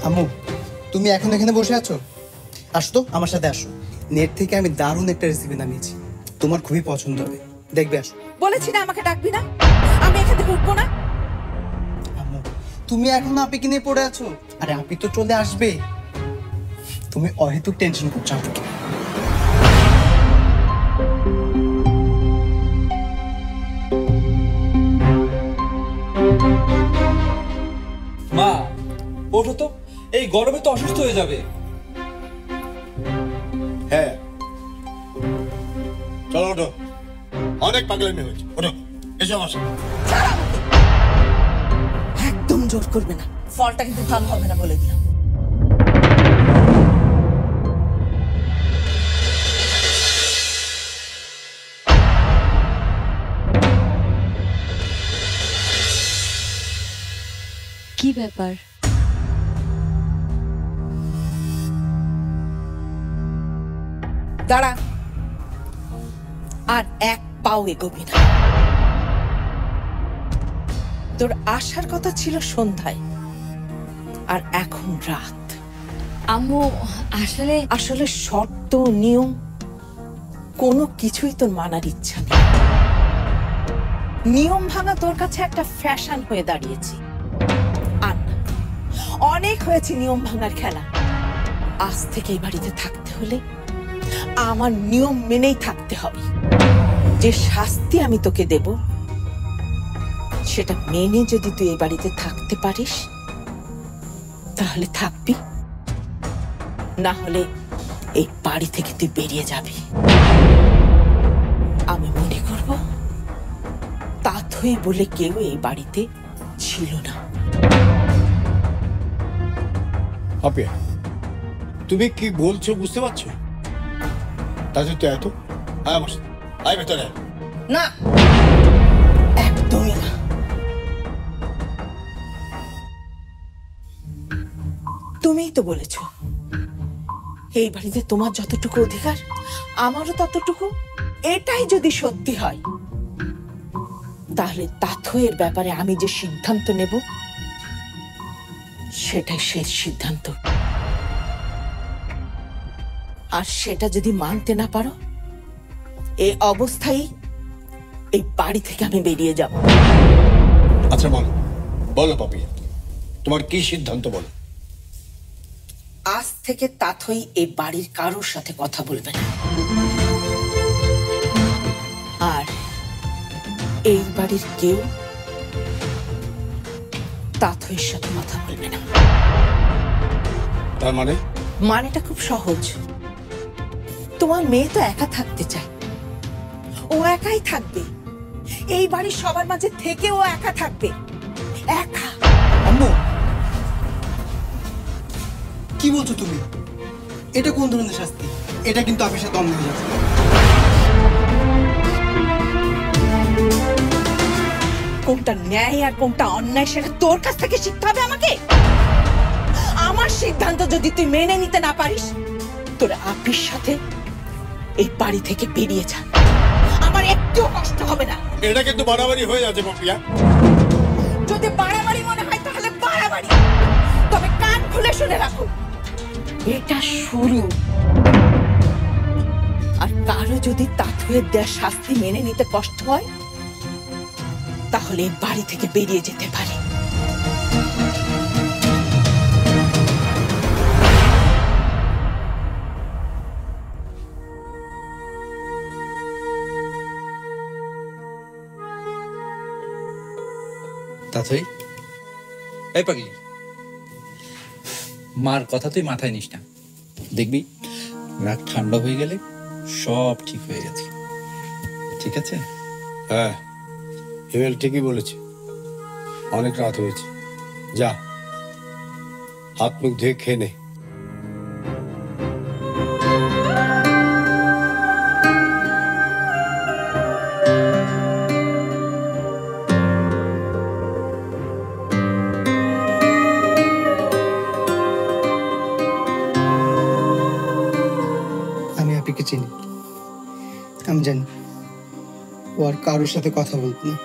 আম্মু, তুমি এখন এখানে বসে আছো? আসো তো, আমার সাথে আসো। নেট থেকে আমি দারুণ একটা রেসিপি নামিয়েছি, তোমার খুবই পছন্দ হবে, দেখবে। আসো। বলেছি না আমাকে ডাকবি না, আমি এখান থেকে উঠবো না। আম্মু, তুমি এখন আপিকে নিয়ে পড়ে আছো। আরে আপি তো চলে আসবে, তুমি অহেতুক টেনশন করছো আপুকে। মা ওঠো তো, এই গরমে তো অসুস্থ হয়ে যাবে। হ্যাঁ চলো ওঠো, অনেক পাগলামি হয়েছে, ওঠো এসো আমার সাথে। একদম জোর করবে না, ফলটা কিন্তু ভালো হবে না বলে দিলাম। কি ব্যাপার? দাঁড়া, আর এক পাও এগোবি না। তোর আসার কথা ছিল সন্ধ্যায়, আর এখন রাত। আম্মু আসলে আসলে শর্ত নিয়ম কোনো কিছুই তোর মানার ইচ্ছা নেই। নিয়ম ভাঙা তোর কাছে একটা ফ্যাশন হয়ে দাঁড়িয়েছে। আর না, অনেক হয়েছে নিয়ম ভাঙার খেলা। আজ থেকে এই বাড়িতে থাকতে হলে আমার নিয়ম মেনেই থাকতে হবে। যে শাস্তি আমি তোকে দেব সেটা মেনে যদি তুই এই বাড়িতে থাকতে পারিস তাহলে থাকবি, না হলে এই বাড়ি থেকে তুই বেরিয়ে যাবি। আমি মনে করব তাথই বলে কেউ এই বাড়িতে ছিল না। আপি তুমি কি বলছো বুঝতে পারছো? তাতে তো এত আয় আমার সাথে, আয় ভেতরে আয়। না, একদমই না। তুমিই তো বলেছ এই বাড়িতে তোমার যতটুকু অধিকার আমারও ততটুকু। এটাই যদি সত্যি হয় তাহলে তাথয়ের ব্যাপারে আমি যে সিদ্ধান্ত নেব সেটাই শেষ সিদ্ধান্ত। আর সেটা যদি মানতে না পারো এই অবস্থায় এই বাড়ি থেকে আমি বেরিয়ে যাব। আচ্ছা বলো বলো পাপিয়া, তোমার কি সিদ্ধান্ত বলো? আজ থেকে তাথই এই বাড়ির কারোর সাথে কথা বলবে না, আর এই বাড়ির কেউ তাথইয়ের সাথে কথা বলবে না। তার মানে? মানেটা খুব সহজ। তোমার মেয়ে তো একা থাকতে চায়, ও একাই থাকবে। এই বাড়ির সবার মাঝে থেকে ও একা থাকবে, একা। আম্মু, কি বলছো তুমি? এটা কোন ধরনের শাস্তি? এটা কিন্তু আপির সাথে অন্যায় হয়ে যাচ্ছে। কোনটা ন্যায় আর কোনটা অন্যায় সেটা তোর কাছ থেকে শিখতে হবে আমাকে। আমার সিদ্ধান্ত যদি তুই মেনে নিতে না পারিস তোর আপির সাথে এই বাড়ি থেকে বেরিয়ে যা, আমার একটু কষ্ট হবে না। এটা কিন্তু বাড়াবাড়ি হয়ে যাচ্ছে পাপিয়া। যদি বাড়াবাড়ি মনে হয় তাহলে বাড়াবাড়ি, তবে কান খুলে শুনে রাখো এটা শুরু। আর কারো যদি তাথইয়ের দেয়া শাস্তি মেনে নিতে কষ্ট হয় তাহলে এই বাড়ি থেকে বেরিয়ে যেতে পারে। তাথই, এই পাগলি, মার কথা তুই মাথায় নিস না। দেখবি রাগ ঠান্ডা হয়ে গেলে সব ঠিক হয়ে গেছে। ঠিক আছে? হ্যাঁ হিমেল ঠিকই বলেছে, অনেক রাত হয়েছে। যা হাত মুখ ধুয়ে খেয়ে নে। আমি আপিকে চিনি, আমি জানি ও আর কারোর সাথে কথা বলবো না।